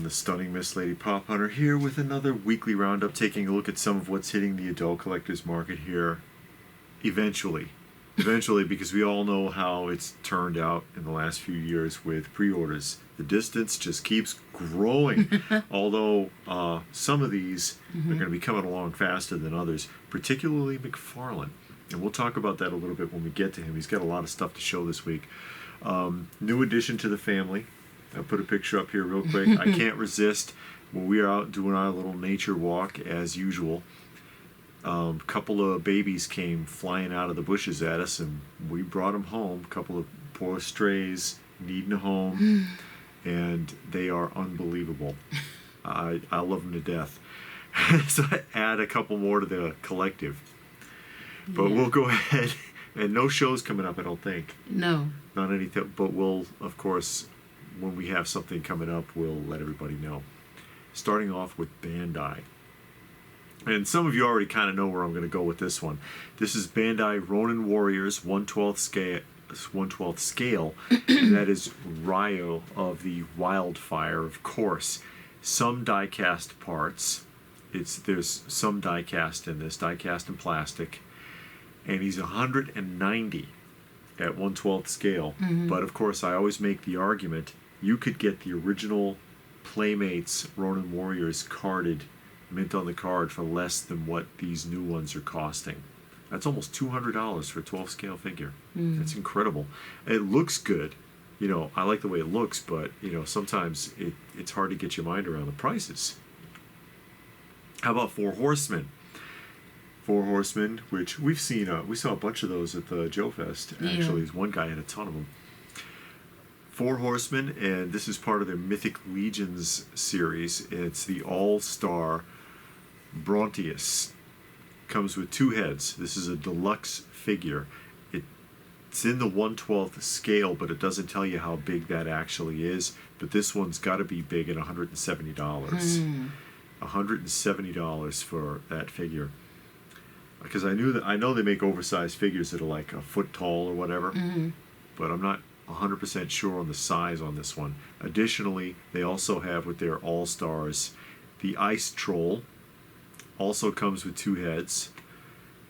the stunning Miss Lady Pop Hunter here with another weekly roundup, taking a look at some of what's hitting the adult collectors market here eventually, because we all know how it's turned out in the last few years with pre-orders. The distance just keeps growing, although some of these are going to be coming along faster than others, particularly McFarlane. And we'll talk about that a little bit when we get to him. He's got a lot of stuff to show this week. New addition to the family. I'll put a picture up here real quick. I can't resist when we are out doing our little nature walk as usual. A couple of babies came flying out of the bushes at us, and we brought them home. A couple of poor strays needing a home, and they are unbelievable. I love them to death. So I add a couple more to the collective. But we'll go ahead, and no shows coming up, I don't think. No. Not anything, but we'll, of course, when we have something coming up, we'll let everybody know. Starting off with Bandai. And some of you already kind of know where I'm going to go with this one. This is Bandai Ronin Warriors 1/12 scale. And that is Ryo of the Wildfire, of course. Some die-cast parts. There's some die-cast in this, die-cast in plastic. And he's 190 at 1/12 scale. But of course, I always make the argument, you could get the original Playmates Ronin Warriors carded, mint on the card, for less than what these new ones are costing. That's almost $200 for a 12 scale figure. That's incredible. It looks good. You know, I like the way it looks, but you know, sometimes it's hard to get your mind around the prices. How about Four Horsemen? Four Horsemen, which we've seen, we saw a bunch of those at the Joe Fest. Actually, one guy had a ton of them. Four Horsemen, and this is part of their Mythic Legions series. It's the All-Star Brontius. Comes with 2 heads. This is a deluxe figure. It's in the 1/12 scale, but it doesn't tell you how big that actually is. But this one's got to be big at $170. $170 for that figure. Because I know they make oversized figures that are like a foot tall or whatever, but I'm not 100% sure on the size on this one. Additionally, they also have with their All-Stars the Ice Troll. Also comes with 2 heads,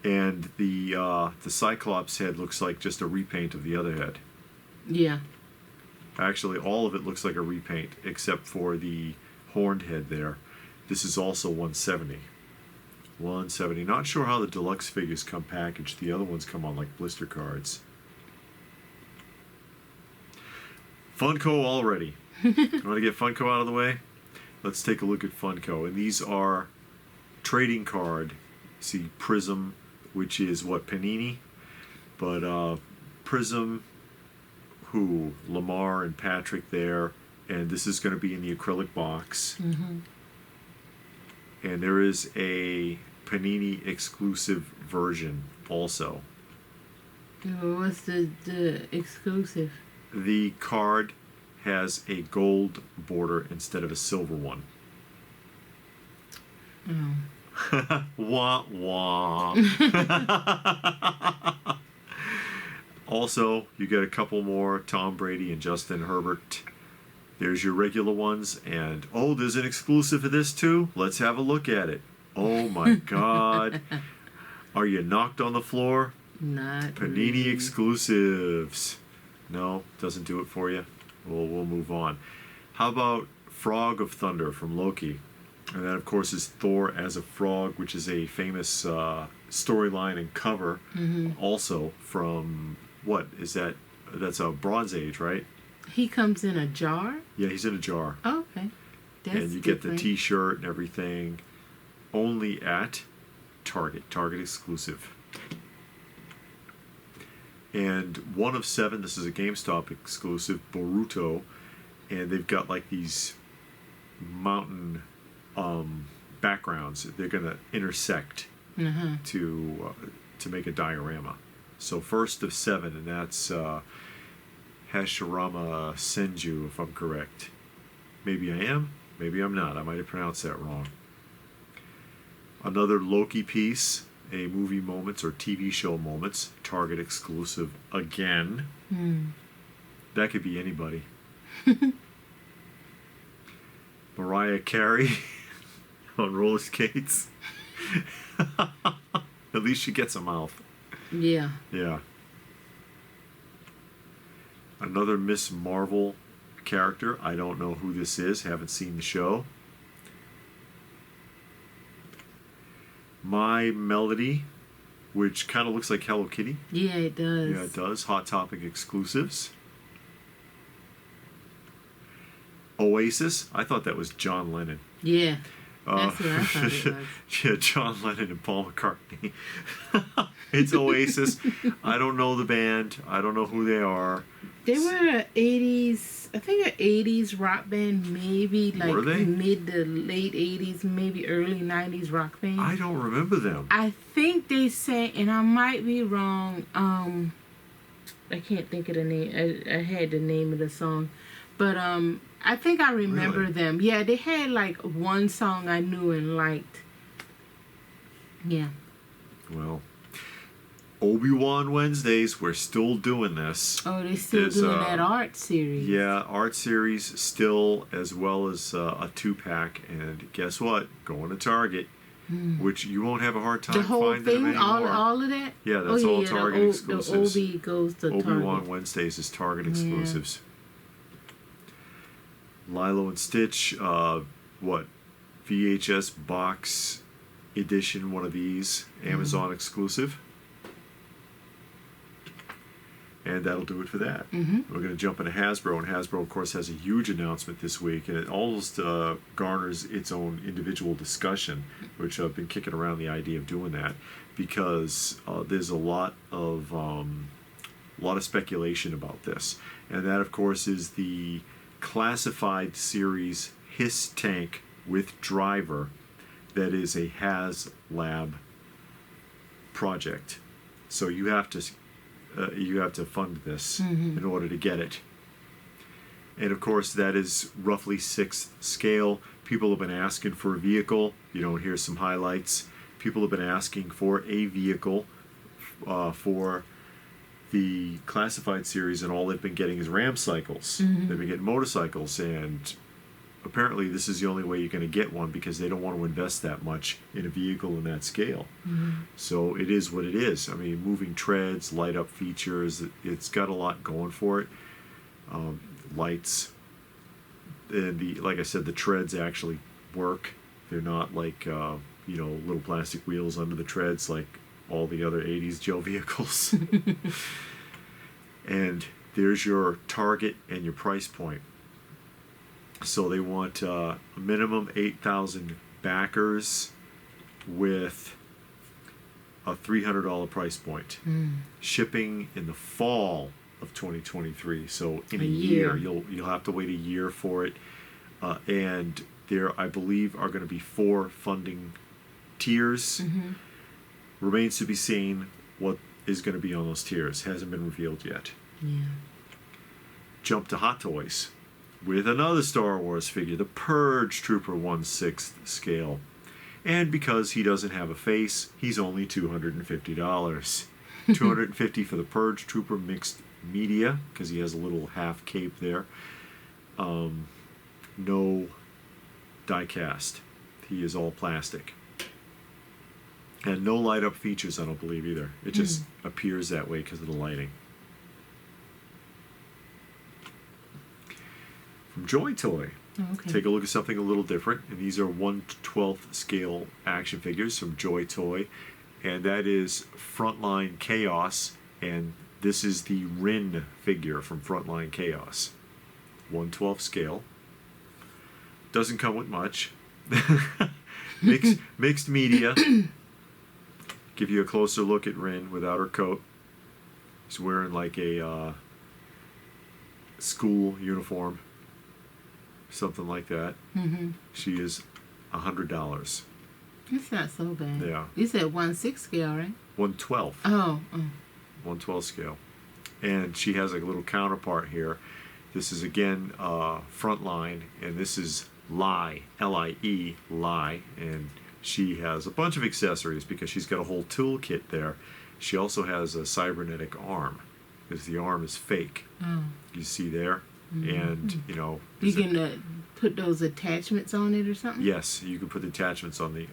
and the Cyclops head looks like just a repaint of the other head. Yeah. Actually, all of it looks like a repaint except for the horned head there. This is also 170. 170. Not sure how the deluxe figures come packaged. The other ones come on like blister cards. Funko already. You want to get Funko out of the way? Let's take a look at Funko. And these are trading card. See, Prism, which is what, Panini? But Prism, Lamar and Patrick there. And this is going to be in the acrylic box. And there is a Panini exclusive version also. What's the exclusive? The card has a gold border instead of a silver one. Wah wah. Also, you get a couple more Tom Brady and Justin Herbert. There's your regular ones, and oh, there's an exclusive for this too. Let's have a look at it. Oh my God. Are you knocked on the floor? Not Panini really. Exclusives. No, doesn't do it for you. We'll move on. How about Frog of Thunder from Loki? And that, of course, is Thor as a frog, which is a famous storyline and cover. Also from, what is that? That's a Bronze Age, right? He comes in a jar? Yeah, he's in a jar. Oh, okay. That's and you different. get the T-shirt and everything. Only at Target exclusive. And 1 of 7, this is a GameStop exclusive, Boruto, and they've got like these mountain backgrounds. They're going to intersect to make a diorama. So 1st of 7, and that's Hashirama Senju, if I'm correct. Maybe I am, maybe I'm not. I might have pronounced that wrong. Another Loki piece, a movie moments or TV show moments, Target exclusive again. That could be anybody. Mariah Carey on roller skates. At least she gets a mouth. Yeah. Yeah. Another Miss Marvel character. I don't know who this is. Haven't seen the show. My Melody, which kind of looks like Hello Kitty. Yeah, it does. Yeah, it does. Hot Topic exclusives. Oasis. I thought that was John Lennon. Yeah. That's what I thought it was. Yeah, John Lennon and Paul McCartney. It's Oasis. I don't know the band. I don't know who they are. They were an 80s, I think an 80s rock band, maybe like Were they? mid to late 80s, maybe early 90s rock band. I don't remember them. I think they sang, and I might be wrong, I can't think of the name. I had the name of the song. But I think I remember Really? them. Yeah, they had like one song I knew and liked. Yeah. Well, Obi-Wan Wednesdays, we're still doing this. Oh, they still There's, doing that art series. Yeah, art series still, as well as a 2-pack. And guess what? Going to Target, which you won't have a hard time The whole finding them thing, anymore. all of that? Yeah, that's all Target exclusives. The Obi goes to Obi-Wan Target. Wednesdays is Target exclusives. Lilo and Stitch, VHS box edition, one of these, Amazon exclusive. And that'll do it for that. We're going to jump into Hasbro, and Hasbro, of course, has a huge announcement this week, and it almost garners its own individual discussion, which I've been kicking around the idea of doing that, because there's a lot of speculation about this, and that, of course, is the classified series Hiss Tank with Driver. That is a HasLab project, so you have to fund this in order to get it. And of course, that is roughly 6th scale. People have been asking for a vehicle. You don't hear some highlights. People have been asking for a vehicle for the classified series, and all they've been getting is ram cycles. They've been getting motorcycles, and apparently this is the only way you're going to get one, because they don't want to invest that much in a vehicle in that scale. So it is what it is. I mean, moving treads, light up features, it's got a lot going for it. Lights, and like I said, the treads actually work. They're not like little plastic wheels under the treads like all the other 80s Joe vehicles. And there's your target and your price point. So they want a minimum 8,000 backers with a $300 price point. Shipping in the fall of 2023. So in a year, you'll have to wait a year for it. And there, I believe, are going to be 4 funding tiers. Remains to be seen what is going to be on those tiers. Hasn't been revealed yet. Yeah. Jump to Hot Toys with another Star Wars figure, the Purge Trooper 1/6 scale. And because he doesn't have a face, he's only $250. $250 for the Purge Trooper mixed media, because he has a little half cape there. No die cast. He is all plastic. And no light up features, I don't believe, either. It just appears that way because of the lighting. From Joy Toy. Okay. Take a look at something a little different. And these are 1/12 scale action figures from Joy Toy. And that is Frontline Chaos. And this is the Rin figure from Frontline Chaos. 1/12 scale. Doesn't come with much. Mixed media. Give you a closer look at Rin without her coat. She's wearing like a school uniform. Something like that. She is $100. It's not so bad. Yeah. You said 1/6 scale, right? 1/12. Oh. 1/12 scale. And she has a little counterpart here. This is again Frontline, and this is Lie, L-I-E, Lie, and she has a bunch of accessories because she's got a whole toolkit there. She also has a cybernetic arm, because the arm is fake. Oh. You see there? And, You can put those attachments on it or something? Yes, you can put the attachments on the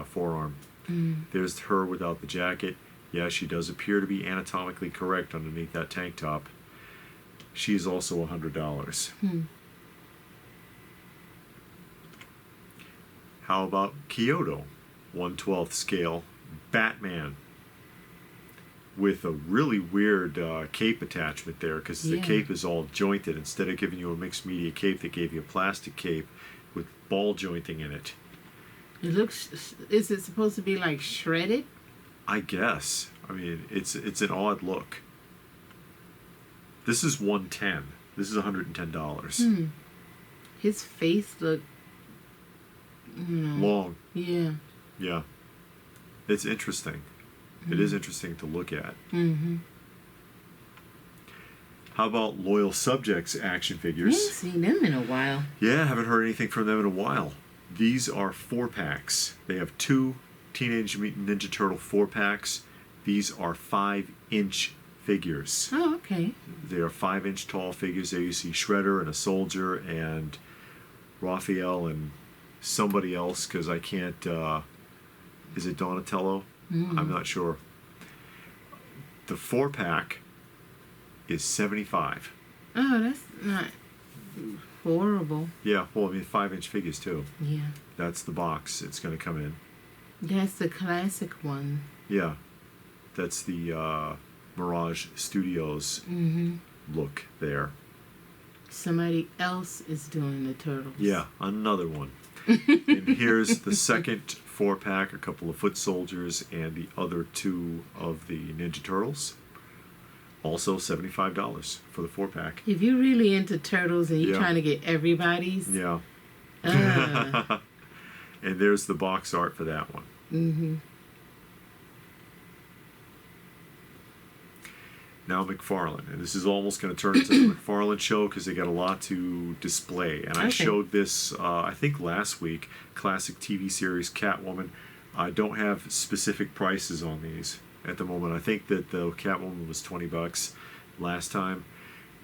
forearm. Mm. There's her without the jacket. Yeah, she does appear to be anatomically correct underneath that tank top. She's also $100. Hmm. How about Kyoto, 1/12 scale Batman, with a really weird cape attachment there, because the cape is all jointed. Instead of giving you a mixed media cape, they gave you a plastic cape with ball jointing in it. It looks. Is it supposed to be like shredded? I guess. I mean, it's an odd look. This is $110. This is $110. Hmm. His face looked. Long. Yeah. Yeah. It's interesting. It is interesting to look at. Mm-hmm. How about Loyal Subjects action I figures? haven't seen them in a while. Yeah, haven't heard anything from them in a while. These are 4-packs. They have 2 Teenage Mutant Ninja Turtle 4-packs. These are 5-inch figures. Oh, okay. They are 5-inch tall figures. There you see Shredder and a soldier and Raphael and somebody else, because I can't... is it Donatello? I'm not sure. The 4-pack is $75. Oh, that's not horrible. Yeah, well, I mean, 5-inch figures too. Yeah. That's the box it's going to come in. That's the classic one. Yeah, that's the Mirage Studios look there. Somebody else is doing the turtles. Yeah, another one. And here's the second 4-pack, a couple of foot soldiers, and the other 2 of the Ninja Turtles. Also $75 for the 4-pack. If you're really into turtles and you're Yeah. trying to get everybody's. Yeah. And there's the box art for that one. Mm-hmm. Now McFarlane, and this is almost going to turn into the McFarlane show because they got a lot to display. And I showed this, I think last week, classic TV series Catwoman. I don't have specific prices on these at the moment. I think that the Catwoman was $20 last time,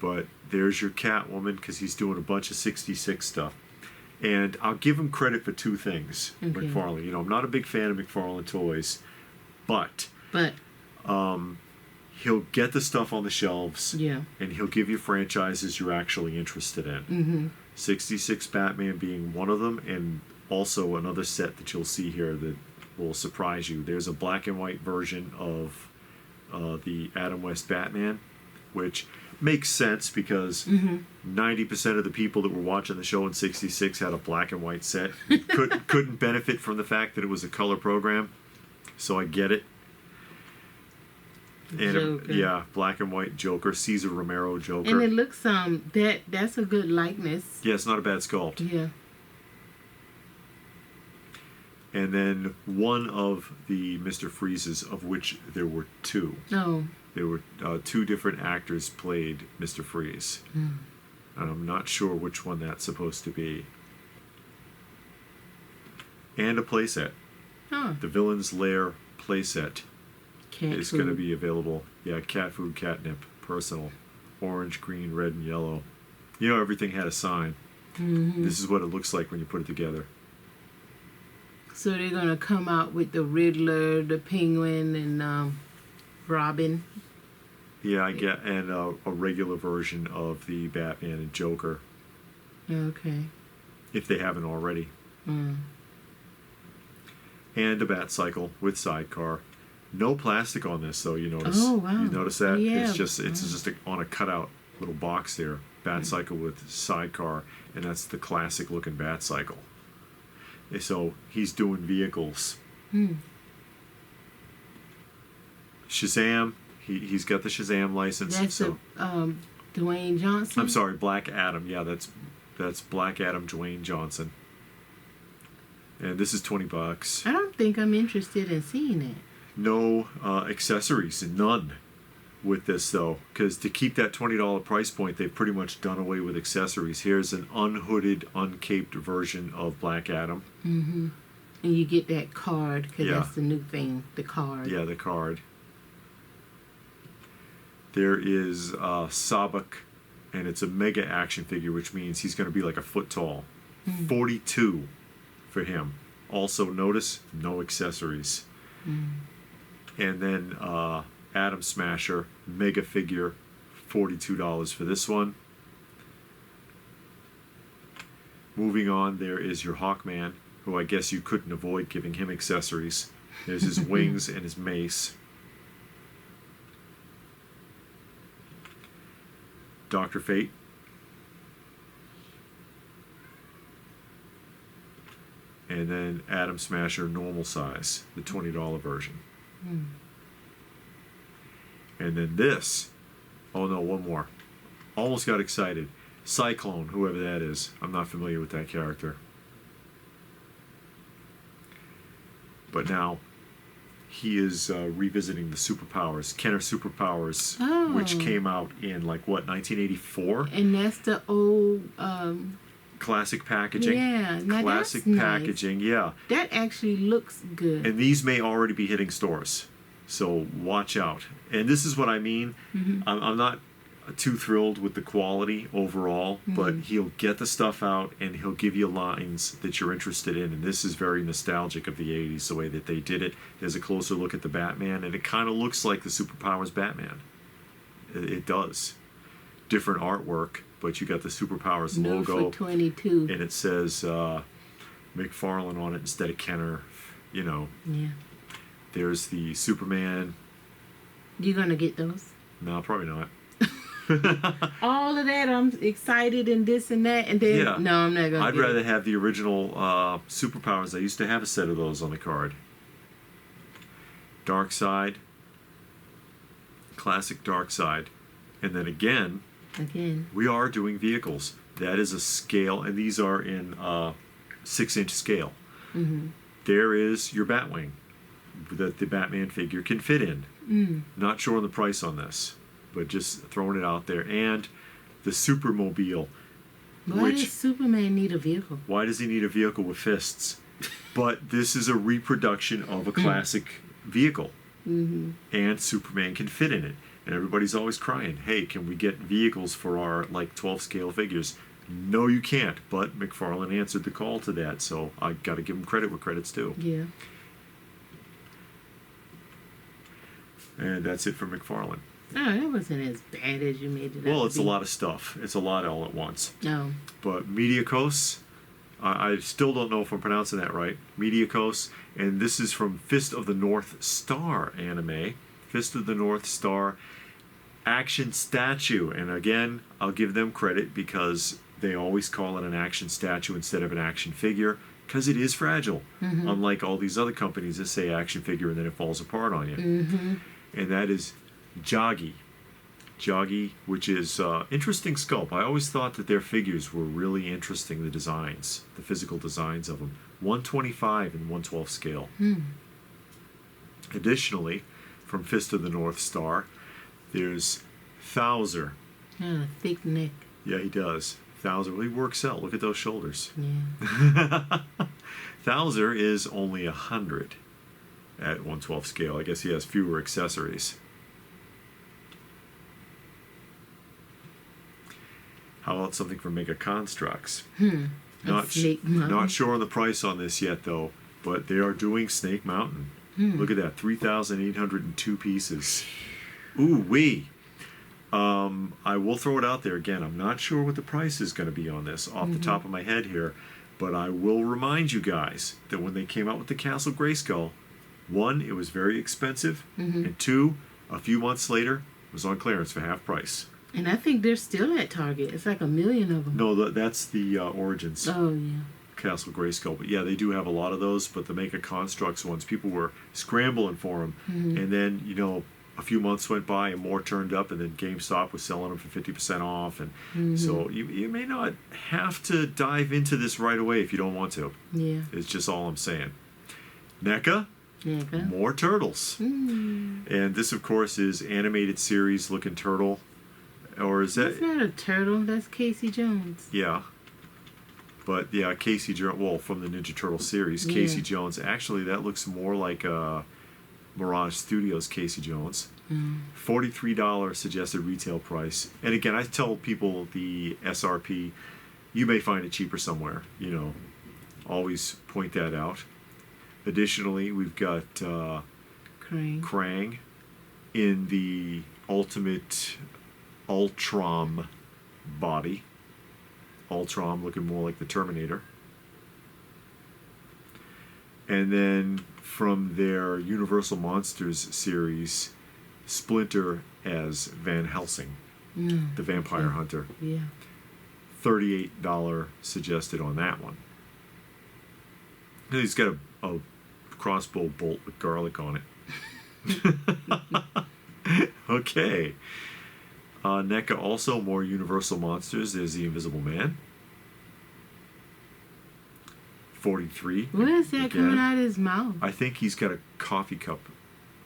but there's your Catwoman because he's doing a bunch of 66 stuff. And I'll give him credit for 2 things, McFarlane. You know, I'm not a big fan of McFarlane Toys, but he'll get the stuff on the shelves, and he'll give you franchises you're actually interested in. 66 Batman being one of them, and also another set that you'll see here that will surprise you. There's a black and white version of the Adam West Batman, which makes sense because 90% of the people that were watching the show in 66 had a black and white set. Couldn't benefit from the fact that it was a color program, so I get it. And yeah, black and white Joker, Cesar Romero Joker. And it looks that's a good likeness. Yeah, it's not a bad sculpt. Yeah. And then one of the Mr. Freezes, of which there were 2. Oh. There were 2 different actors played Mr. Freeze. And I'm not sure which one that's supposed to be. And a playset. Huh. The Villain's Lair playset is going to be available. Yeah, cat food, catnip, personal. Orange, green, red, and yellow. You know, everything had a sign. This is what it looks like when you put it together. So they're going to come out with the Riddler, the Penguin, and Robin. Yeah, I get, and a regular version of the Batman and Joker. Okay. If they haven't already. And a Batcycle with sidecar. No plastic on this, though. You notice? Oh wow! You notice that? Yeah. It's just on a cutout little box there. Batcycle with sidecar, and that's the classic looking Batcycle. So he's doing vehicles. Shazam. He's got the Shazam license. That's Dwayne Johnson. I'm sorry, Black Adam. Yeah, that's Black Adam, Dwayne Johnson. And this is $20. I don't think I'm interested in seeing it. No accessories, none with this though, because to keep that $20 price point, they've pretty much done away with accessories. Here's an unhooded, uncaped version of Black Adam. And you get that card because that's the new thing, the card. Yeah, the card. There is Sabak, and it's a mega action figure, which means he's going to be like a foot tall. $42 for him. Also, notice no accessories. And then Atom Smasher Mega Figure, $42 for this one. Moving on, there is your Hawkman, who I guess you couldn't avoid giving him accessories. There's his wings and his mace. Dr. Fate. And then Atom Smasher normal size, the $20 version. And then this. Oh no, one more. Almost got excited. Cyclone, whoever that is. I'm not familiar with that character. But now he is revisiting the superpowers, Kenner Superpowers, which came out in like what, 1984? And that's the old classic packaging. Yeah, now classic that's packaging. Nice. Yeah. That actually looks good. And these may already be hitting stores, so watch out. And this is what I mean. I'm not too thrilled with the quality overall, but he'll get the stuff out and he'll give you lines that you're interested in, and this is very nostalgic of the 80s, the way that they did it. There's a closer look at the Batman, and it kind of looks like the Superpowers Batman. It does. Different artwork, but you got the Superpowers logo, for 22. and it says McFarlane on it instead of Kenner, you know. Yeah. There's the Superman. You gonna get those? No, probably not. All of that, I'm excited and this and that, and then no, I'm not gonna. I'd rather have the original Superpowers. I used to have a set of those on the card. Dark Side, classic Dark Side, and then again, we are doing vehicles. That is a scale, and these are in 6-inch scale. There is your Batwing that the Batman figure can fit in. Not sure on the price on this, but just throwing it out there. And the Supermobile. Why does Superman need a vehicle? Why does he need a vehicle with fists? But this is a reproduction of a classic vehicle. And Superman can fit in it. And everybody's always crying, hey, can we get vehicles for our like 12 scale figures? No, you can't. But McFarlane answered the call to that, so I got to give him credit where credit's due. Yeah. And that's it for McFarlane. Oh, that wasn't as bad as you made it. Well, it's a lot of stuff. It's a lot all at once. No. But Mediacos, I still don't know if I'm pronouncing that right. Mediacos, and this is from Fist of the North Star anime. Fist of the North Star action statue. And again, I'll give them credit because they always call it an action statue instead of an action figure, because it is fragile. Unlike all these other companies that say action figure and then it falls apart on you. And that is Joggy. Joggy, which is interesting sculpt. I always thought that their figures were really interesting, the designs, the physical designs of them. 125 and 112 scale. Additionally, from Fist of the North Star, there's Thouser. Yeah, a thick neck. Yeah, he does. Thouser, well, he works out. Look at those shoulders. Yeah. Thouser is only 100 at 112 scale. I guess he has fewer accessories. How about something from Mega Construx? Not sure on the price on this yet, though, but they are doing Snake Mountain. Look at that, 3,802 pieces. Ooh wee! I will throw it out there again. I'm not sure what the price is going to be on this off the top of my head here, but I will remind you guys that when they came out with the Castle Grayskull, 1, it was very expensive, and 2, a few months later, it was on clearance for half price. And I think they're still at Target. It's like 1 million of them. No, that's the Origins. Oh, yeah. Castle Grayskull. But yeah, they do have a lot of those, but the Mega Construx ones, people were scrambling for them. And then, you know, a few months went by and more turned up, and then GameStop was selling them for 50% off. And so you may not have to dive into this right away if you don't want to. Yeah. It's just all I'm saying. NECA. Neca. More turtles. And this, of course, is animated series looking turtle. Or is that... That's not a turtle. That's Casey Jones. Yeah. But, yeah, Casey Jones... Well, from the Ninja Turtle series, Casey Jones. Actually, that looks more like Mirage Studios Casey Jones. $43 suggested retail price. And again, I tell people the SRP You may find it cheaper somewhere, you know. Always point that out. Additionally, we've got Krang in the Ultimate Ultron body. Ultron looking more like the Terminator. And then from their Universal Monsters series, Splinter as Van Helsing, the vampire hunter. Yeah. $38 suggested on that one. And he's got a crossbow bolt with garlic on it. Okay. NECA also, more Universal Monsters. There's the Invisible Man. 43. What is that coming out of his mouth? I think he's got a coffee cup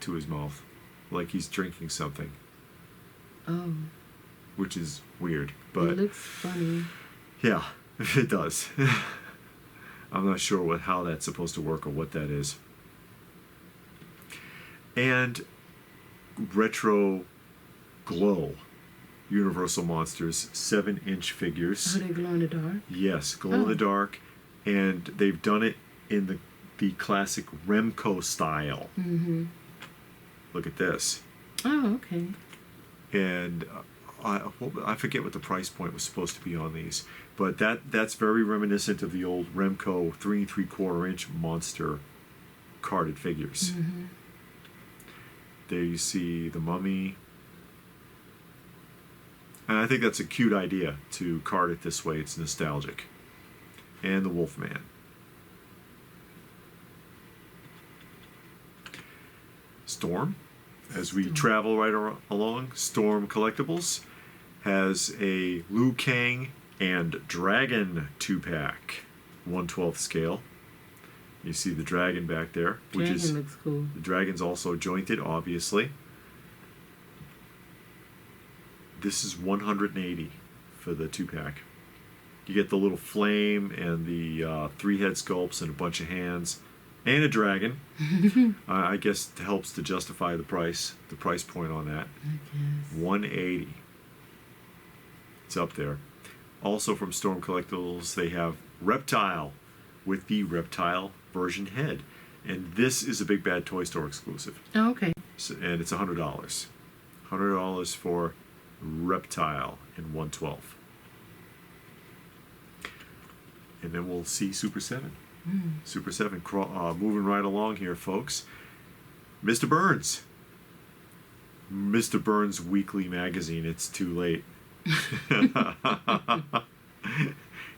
to his mouth, like he's drinking something. Oh. Which is weird, but it looks funny. Yeah, it does. I'm not sure how that's supposed to work or what that is. And Retro Glow Universal Monsters 7-inch figures. Oh, they glow in the dark? Yes, glow in the dark. And they've done it in the classic Remco style. Mm-hmm. Look at this. Oh, okay. And I forget what the price point was supposed to be on these, but that's very reminiscent of the old Remco 3 3/4-inch monster carded figures. Mm-hmm. There you see the Mummy. And I think that's a cute idea to card it this way. It's nostalgic. And the Wolfman. Storm. As we travel right along, Storm Collectibles has a Liu Kang and Dragon 2-pack, 1/12 scale. You see the dragon back there, which Dragon looks cool. The dragon's also jointed, obviously. This is $180 for the 2-pack. You get the little flame and the 3-head sculpts and a bunch of hands. And a dragon. I guess it helps to justify the price point on that. I guess. $180. It's up there. Also from Storm Collectibles, they have Reptile with the Reptile version head. And this is a Big Bad Toy Store exclusive. Oh, okay. So, and it's $100. $100 for Reptile in 1/12. And then we'll see Super 7. Super 7 moving right along here, folks. Mr. Burns. Mr. Burns Weekly Magazine. It's too late.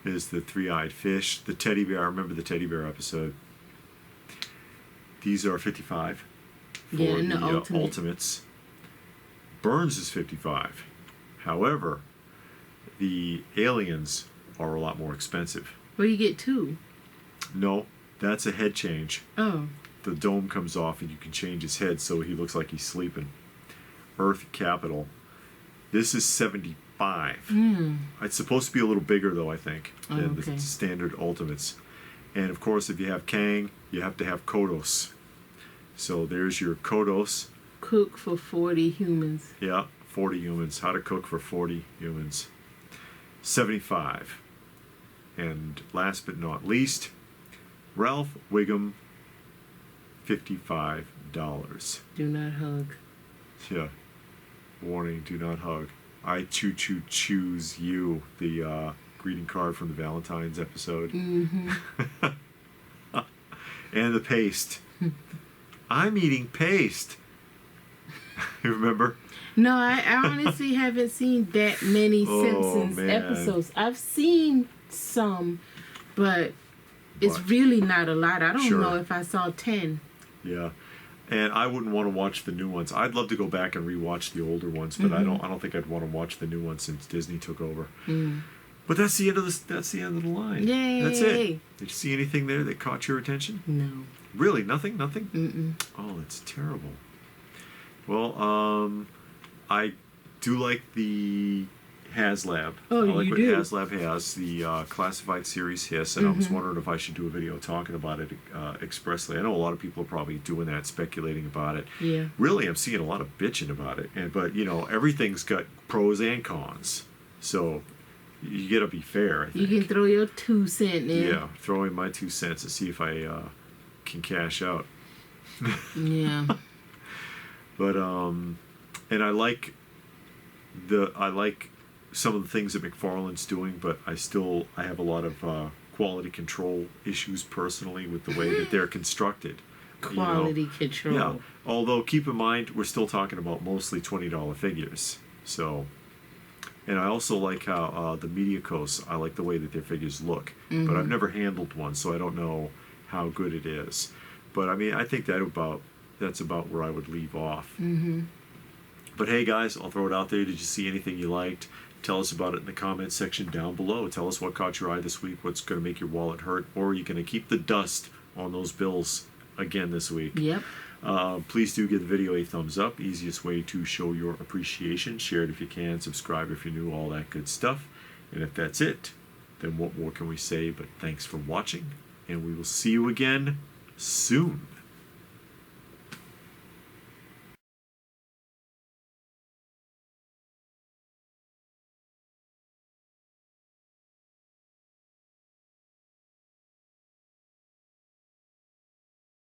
Is the 3-eyed fish, the teddy bear. I remember the teddy bear episode. These are 55 for and the the Ultimates. Burns is 55. However, the aliens are a lot more expensive. Well, you get 2. No, that's a head change. Oh. The dome comes off and you can change his head so he looks like he's sleeping. Earth Capital. This is 75. It's supposed to be a little bigger, though, I think, than the standard Ultimates. And, of course, if you have Kang, you have to have Kodos. So there's your Kodos. Cook for 40 humans. Yeah, 40 humans. How to cook for 40 humans. 75. And last but not least, Ralph Wiggum, $55. Do not hug. Yeah. Warning, do not hug. I choose you. The greeting card from the Valentine's episode. Mm-hmm. And the paste. I'm eating paste. You remember? No, I honestly haven't seen that many Simpsons episodes. I've seen some, but it's really not a lot. I don't know if I saw 10. Yeah. And I wouldn't want to watch the new ones. I'd love to go back and rewatch the older ones, but I don't think I'd want to watch the new ones since Disney took over. But that's the end of the line. Yay. That's it. Did you see anything there that caught your attention? No. Really? Nothing? Mm-mm. Oh, that's terrible. Well, I do like the HasLab. Oh, I like you what do? HasLab has, the classified series Hiss, and I was wondering if I should do a video talking about it expressly. I know a lot of people are probably doing that, speculating about it. Yeah. Really, I'm seeing a lot of bitching about it, but you know, everything's got pros and cons. So you got to be fair, I think. You can throw your 2 cents in. Yeah, throw in my 2 cents to see if I can cash out. Yeah. But and I like some of the things that McFarlane's doing, but I have a lot of quality control issues personally with the way that they're constructed. Quality control. Yeah. Although keep in mind we're still talking about mostly $20 figures. So, and I also like how the Mediacos, I like the way that their figures look. Mm-hmm. But I've never handled one, so I don't know how good it is. But I mean, I think that's about where I would leave off. Mm-hmm. But hey guys, I'll throw it out there. Did you see anything you liked? Tell us about it in the comments section down below. Tell us what caught your eye this week, what's going to make your wallet hurt, or are you going to keep the dust on those bills again this week? Yep. Please do give the video a thumbs up. Easiest way to show your appreciation. Share it if you can. Subscribe if you're new. All that good stuff. And if that's it, then what more can we say? But thanks for watching, and we will see you again soon.